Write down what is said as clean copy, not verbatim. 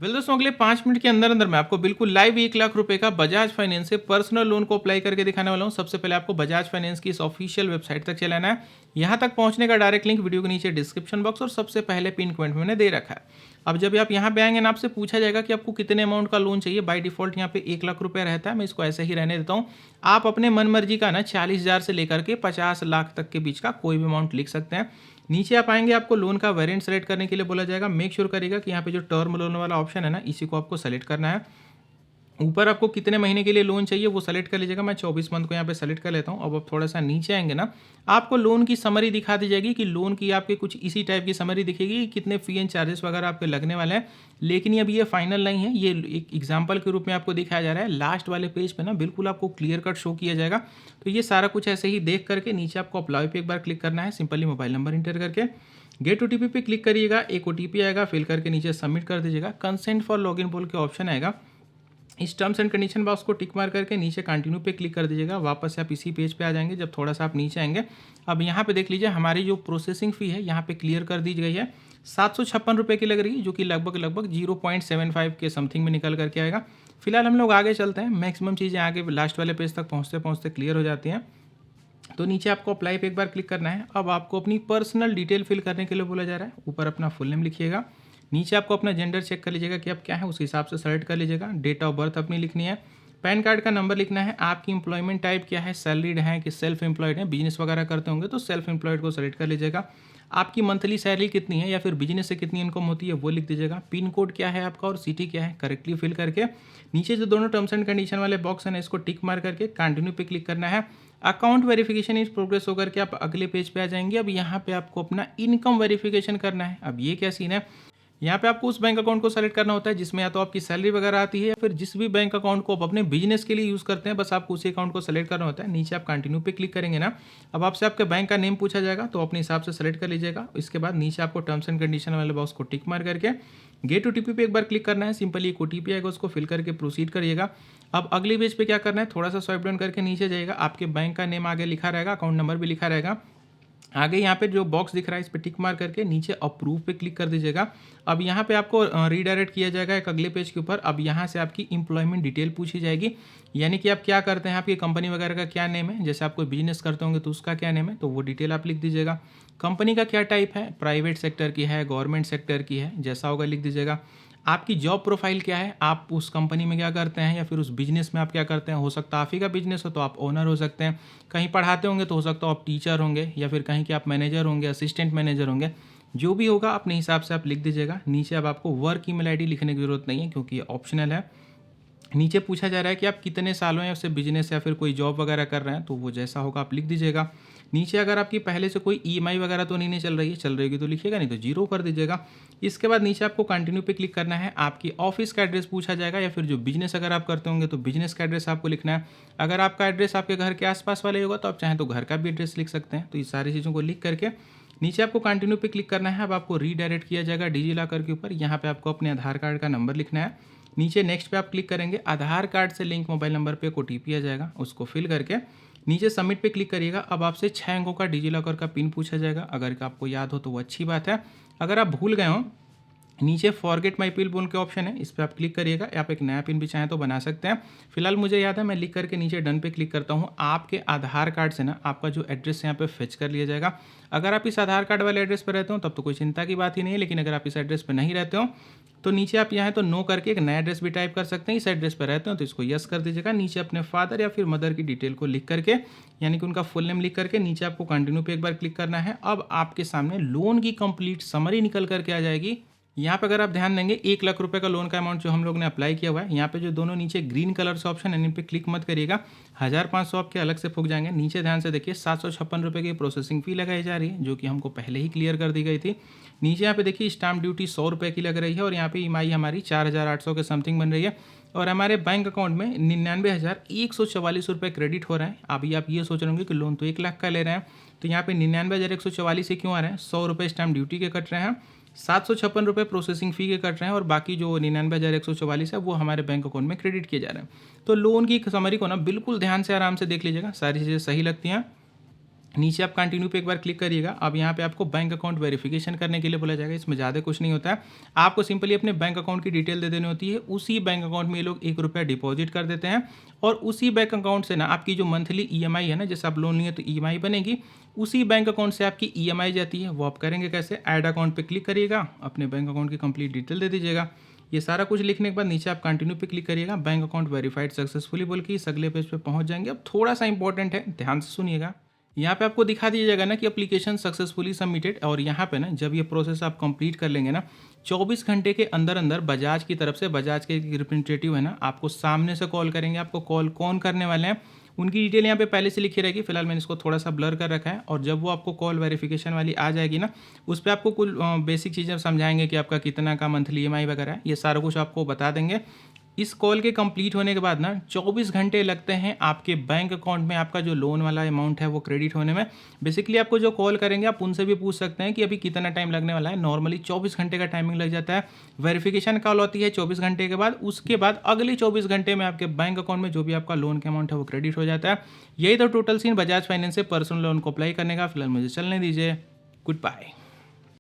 दोस्तों अगले 5 मिनट के अंदर अंदर मैं आपको बिल्कुल लाइव 1 लाख रुपए का बजाज फाइनेंस से पर्सनल लोन को अप्लाई करके दिखाने वाला हूँ। सबसे पहले आपको बजाज फाइनेंस की इस ऑफिशियल वेबसाइट तक चलाना है। यहाँ तक पहुँचने का डायरेक्ट लिंक वीडियो के नीचे डिस्क्रिप्शन बॉक्स और सबसे पहले पिन कमेंट में मैंने दे रखा है। अब जब आप यहाँ पे आएंगे ना, आपसे पूछा जाएगा कि आपको कितने अमाउंट का लोन चाहिए। बाय डिफॉल्ट यहाँ पे 1 लाख रुपए रहता है, मैं इसको ऐसे ही रहने देता हूँ। आप अपने मन मर्जी का ना 40,000 से लेकर के 50 लाख तक के बीच का कोई भी अमाउंट लिख सकते हैं। नीचे आप आएंगे, आपको लोन का वेरिएंट सेलेक्ट करने के लिए बोला जाएगा। मेक श्योर करिएगा कि यहाँ पे जो टर्म लोन वाला ऑप्शन है ना, इसी को आपको सेलेक्ट करना है। ऊपर आपको कितने महीने के लिए लोन चाहिए वो सेलेक्ट कर लीजिएगा। मैं 24 मंथ को यहाँ पे सेलेक्ट कर लेता हूँ। अब आप थोड़ा सा नीचे आएंगे ना, आपको लोन की समरी दिखा दी जाएगी कि लोन की आपके कुछ इसी टाइप की समरी दिखेगी कि कितने फी एंड चार्जेस वगैरह आपके लगने वाले हैं। लेकिन अब ये फाइनल नहीं है, ये एक एग्जाम्पल के रूप में आपको दिखाया जा रहा है। लास्ट वाले पेज पे ना बिल्कुल आपको क्लियर कट शो किया जाएगा। तो ये सारा कुछ ऐसे ही देख करके नीचे आपको अप्लाई पे एक बार क्लिक करना है। सिंपली मोबाइल नंबर इंटर करके गेट ओटीपी पे क्लिक करिएगा। एक ओटीपी आएगा, फिल करके नीचे सबमिट कर दीजिएगा। कंसेंट फॉर लॉगिन बोल के ऑप्शन आएगा, इस टर्म्स एंड कंडीशन बॉक्स को टिक मार करके नीचे कंटिन्यू पे क्लिक कर दीजिएगा। वापस से आप इसी पेज पे आ जाएंगे। जब थोड़ा सा आप नीचे आएंगे, अब यहाँ पे देख लीजिए हमारी जो प्रोसेसिंग फ़ी है यहाँ पे क्लियर कर दी गई है। 756 रुपये की लग रही है, जो कि लगभग 0.75 के समथिंग में निकल करके आएगा। फिलहाल हम लोग आगे चलते हैं। मैक्सिमम चीज़ें आगे लास्ट वाले पेज तक पहुँचते पहुँचते क्लियर हो जाती हैं। तो नीचे आपको अप्लाई पे एक बार क्लिक करना है। अब आपको अपनी पर्सनल डिटेल फिल करने के लिए बोला जा रहा है। ऊपर अपना फुल नेम लिखिएगा, नीचे आपको अपना जेंडर चेक कर लीजिएगा कि आप क्या है, उस हिसाब से सेलेक्ट कर लीजिएगा। डेट ऑफ बर्थ अपनी लिखनी है, पैन कार्ड का नंबर लिखना है, आपकी इंप्लॉयमेंट टाइप क्या है, सैलरीड है कि सेल्फ एम्प्लॉयड है। बिजनेस वगैरह करते होंगे तो सेल्फ एम्प्लॉयड को सेलेक्ट कर लीजिएगा। आपकी मंथली सैलरी कितनी है या फिर बिजनेस से कितनी इनकम होती है वो लिख दीजिएगा। पिन कोड क्या है आपका और सिटी क्या है करेक्टली फिल करके नीचे जो दोनों टर्म्स एंड कंडीशन वाले बॉक्स हैं इसको टिक मार करके कंटिन्यू पे क्लिक करना है। अकाउंट वेरिफिकेशन इज प्रोग्रेस होकर के आप अगले पेज पे आ जाएंगे। अब यहाँ पे आपको अपना इनकम वेरिफिकेशन करना है। अब ये क्या सीन है, यहाँ पे आपको उस बैंक अकाउंट को सेलेक्ट करना होता है जिसमें या तो आपकी सैलरी वगैरह आती है या फिर जिस भी बैंक अकाउंट को आप अपने बिजनेस के लिए यूज़ करते हैं, बस आपको उसी अकाउंट को सेलेक्ट करना होता है। नीचे आप कंटिन्यू पे क्लिक करेंगे ना, अब आपसे आपके बैंक का नेम पूछा जाएगा तो अपने हिसाब से सेलेक्ट कर लीजिएगा। इसके बाद नीचे आपको टर्म्स एंड कंडीशन वाले बॉक्स को टिक मार करके गेट ओटीपी पे एक बार क्लिक करना है। सिंपली एक ओटीपी आएगा, उसको फिल करके प्रोसीड करिएगा। अब अगले पेज पे क्या करना है, थोड़ा सा स्वाइप डाउन करके नीचे जाइएगा। आपके बैंक का नेम आगे लिखा रहेगा, अकाउंट नंबर भी लिखा रहेगा। आगे यहाँ पे जो बॉक्स दिख रहा है इस पर टिक मार करके नीचे अप्रूव पे क्लिक कर दीजिएगा। अब यहाँ पे आपको रीडायरेक्ट किया जाएगा एक अगले पेज के ऊपर। अब यहाँ से आपकी इंप्लॉयमेंट डिटेल पूछी जाएगी, यानी कि आप क्या करते हैं, आपकी कंपनी वगैरह का क्या नेम है। जैसे आप कोई बिजनेस करते होंगे तो उसका क्या नेम है, तो वो डिटेल आप लिख दीजिएगा। कंपनी का क्या टाइप है, प्राइवेट सेक्टर की है, गवर्नमेंट सेक्टर की है, जैसा होगा लिख दीजिएगा। आपकी जॉब प्रोफाइल क्या है, आप उस कंपनी में क्या करते हैं या फिर उस बिजनेस में आप क्या करते हैं। हो सकता है आप ही का बिजनेस हो तो आप ओनर हो सकते हैं, कहीं पढ़ाते होंगे तो हो सकता है आप टीचर होंगे, या फिर कहीं के आप मैनेजर होंगे, असिस्टेंट मैनेजर होंगे। जो भी होगा अपने हिसाब से आप लिख दीजिएगा। नीचे अब आपको वर्क ईमेल आईडी लिखने की जरूरत नहीं है क्योंकि ये ऑप्शनल है। नीचे पूछा जा रहा है कि आप कितने सालों या उससे बिजनेस या फिर कोई जॉब वगैरह कर रहे हैं, तो वो जैसा होगा आप लिख दीजिएगा। नीचे अगर आपकी पहले से कोई ईएमआई वगैरह तो नहीं चल रही है, चल रही होगी तो लिखिएगा, नहीं तो जीरो कर दीजिएगा। इसके बाद नीचे आपको कंटिन्यू पे क्लिक करना है। आपकी ऑफिस का एड्रेस पूछा जाएगा या फिर जो बिजनेस अगर आप करते होंगे तो बिजनेस का एड्रेस आपको लिखना है। अगर आपका एड्रेस आपके घर के आसपास वाले होगा तो आप चाहें तो घर का भी एड्रेस लिख सकते हैं। तो ये सारी चीज़ों को लिख करके नीचे आपको कंटिन्यू पे क्लिक करना है। अब आपको रीडायरेक्ट किया जाएगा डिजिलॉकर के ऊपर। यहाँ पे आपको अपने आधार कार्ड का नंबर लिखना है। नीचे नेक्स्ट पे आप क्लिक करेंगे, आधार कार्ड से लिंक मोबाइल नंबर पे एक ओटीपी आ जाएगा, उसको फिल करके नीचे सबमिट पे क्लिक करिएगा। अब आपसे 6 अंकों का डिजिलॉकर का पिन पूछा जाएगा। अगर आपको याद हो तो वो अच्छी बात है, अगर आप भूल गए हो नीचे फॉरगेट माई पिन बोल के ऑप्शन है, इस पर आप क्लिक करिएगा। आप एक नया पिन भी चाहें तो बना सकते हैं। फिलहाल मुझे याद है, मैं लिख करके नीचे डन पे क्लिक करता हूँ। आपके आधार कार्ड से ना आपका जो एड्रेस है यहाँ पे फेच कर लिया जाएगा। अगर आप इस आधार कार्ड वाले एड्रेस पर रहते हो तब तो कोई चिंता की बात ही नहीं है, लेकिन अगर आप इस एड्रेस पर नहीं रहते हो तो नीचे आप यहाँ तो नो करके एक नया एड्रेस भी टाइप कर सकते हैं। इस एड्रेस पर रहते हो तो इसको यस कर दीजिएगा। नीचे अपने फादर या फिर मदर की डिटेल को लिख करके, यानी कि उनका फुल नेम लिख करके नीचे आपको कंटिन्यू पे एक बार क्लिक करना है। अब आपके सामने लोन की कंप्लीट समरी निकल करके आ जाएगी। यहाँ पे अगर आप ध्यान देंगे 1 लाख रुपए का लोन का अमाउंट जो हम लोग ने अप्लाई किया हुआ है, यहाँ पे जो दोनों नीचे ग्रीन कलर से ऑप्शन है इन पे क्लिक मत करिएगा। 1500 आपके अलग से फूक जाएंगे। नीचे ध्यान से देखिए 756 की प्रोसेसिंग फी लगाई जा रही है, जो कि हमको पहले ही क्लियर कर दी गई थी। नीचे यहाँ पे देखिए स्टाम्प ड्यूटी 100 रुपये की लग रही है और यहाँ पे ईएमआई हमारी 4800 के समथिंग बन रही है। और हमारे बैंक अकाउंट में 99,144 रुपये क्रेडिट हो रहे हैं। अभी आप ये सोच रहे होंगे कि लोन तो 1 लाख का ले रहे हैं, तो यहाँ पे 99,144 से क्यों आ रहे हैं। 100 रुपये स्टाम्प ड्यूटी के कट रहे हैं, 756 रुपये प्रोसेसिंग फ़ी के कट रहे हैं और बाकी जो 99,144 है वो हमारे बैंक अकाउंट में क्रेडिट किए जा रहे हैं। तो लोन की समरी को ना बिल्कुल ध्यान से आराम से देख लीजिएगा, सारी चीज़ें सही लगती हैं। नीचे आप कंटिन्यू पे एक बार क्लिक करिएगा। अब यहाँ पे आपको बैंक अकाउंट वेरिफिकेशन करने के लिए बोला जाएगा। इसमें ज़्यादा कुछ नहीं होता है, आपको सिंपली अपने बैंक अकाउंट की डिटेल दे देनी होती है। उसी बैंक अकाउंट में ये लोग ₹1 डिपॉजिट कर देते हैं और उसी बैंक अकाउंट से ना आपकी जो मंथली ईएमआई है ना, जैसे आप लोन लिए तो ईएमआई बनेगी, उसी बैंक अकाउंट से आपकी ईएमआई जाती है। वो आप करेंगे कैसे, ऐड अकाउंट पे क्लिक करिएगा, अपने बैंक अकाउंट की कंप्लीट डिटेल दे दीजिएगा। ये सारा कुछ लिखने के बाद नीचे आप कंटिन्यू पे क्लिक करिएगा। बैंक अकाउंट वेरीफाइड सक्सेसफुली बोल के इस अगले पेज पे पहुंच जाएंगे। अब थोड़ा सा इंपॉर्टेंट है, ध्यान से सुनिएगा। यहाँ पे आपको दिखा दिया जाएगा ना कि एप्लीकेशन सक्सेसफुली सबमिटेड, और यहाँ पे ना जब ये प्रोसेस आप कंप्लीट कर लेंगे ना, 24 घंटे के अंदर अंदर बजाज की तरफ से, बजाज के रिप्रेजेंटेटिव है ना, आपको सामने से कॉल करेंगे। आपको कॉल कौन करने वाले हैं उनकी डिटेल यहाँ पे पहले से लिखी रहेगी। फिलहाल मैंने इसको थोड़ा सा ब्लर कर रखा है, और जब वो आपको कॉल वेरिफिकेशन वाली आ जाएगी ना, उस पर आपको कुल बेसिक चीज़ें समझाएंगे कि आपका कितना का मंथली ईएमआई वगैरह है, ये सारा कुछ आपको बता देंगे। इस कॉल के कंप्लीट होने के बाद ना 24 घंटे लगते हैं आपके बैंक अकाउंट में आपका जो लोन वाला अमाउंट है वो क्रेडिट होने में। बेसिकली आपको जो कॉल करेंगे आप उनसे भी पूछ सकते हैं कि अभी कितना टाइम लगने वाला है। नॉर्मली 24 घंटे का टाइमिंग लग जाता है। वेरिफिकेशन कॉल होती है 24 घंटे के बाद, उसके बाद अगले 24 घंटे में आपके बैंक अकाउंट में जो भी आपका लोन का अमाउंट है वो क्रेडिट हो जाता है। यही तो टोटल सीन बजाज फाइनेंस से पर्सनल लोन को अप्लाई करने का। फिलहाल मुझे चलने दीजिए, गुड बाय।